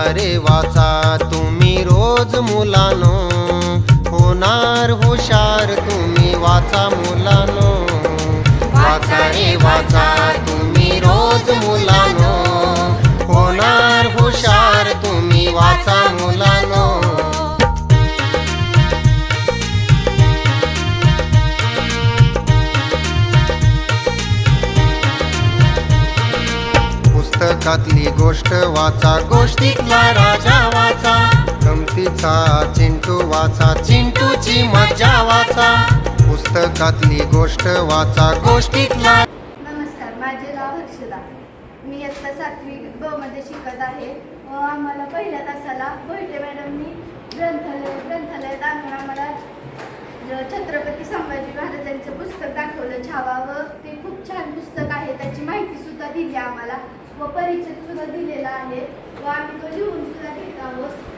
रे वाचा तुम्ही रोज मुलानो, होणार हुशार तुम्ही वाचा मुलानो. वाचा रे वाचा तुम्ही रोज मुलानो, होणार हुशार तुम्ही वाचा मुलानो. पुस्तकातली गोष्ट वाचा, गोष्टीतला राजा वाचा, गमतीचा चिंटू वाचा, चिंटूची मज्जा वाचा. पुस्तकातली गोष्ट वाचा, गोष्टीतला. नमस्कार, माझे नाव हर्षदा. मी इयत्ता 7वी ब मध्ये शिकत आहे. आम्हाला पहिल्या तासाला भोईटे मॅडमनी ग्रंथालयात आणून आम्हाला छत्रपती संभाजी महाराजांचं पुस्तक दाखवलं, छावा, व ते खूप छान पुस्तक आहे. त्याची माहिती सुद्धा दिली आम्हाला व परिचय सुद्धा दिलेला आहे व आम्ही तो लिहून सुद्धा घेत आहोत.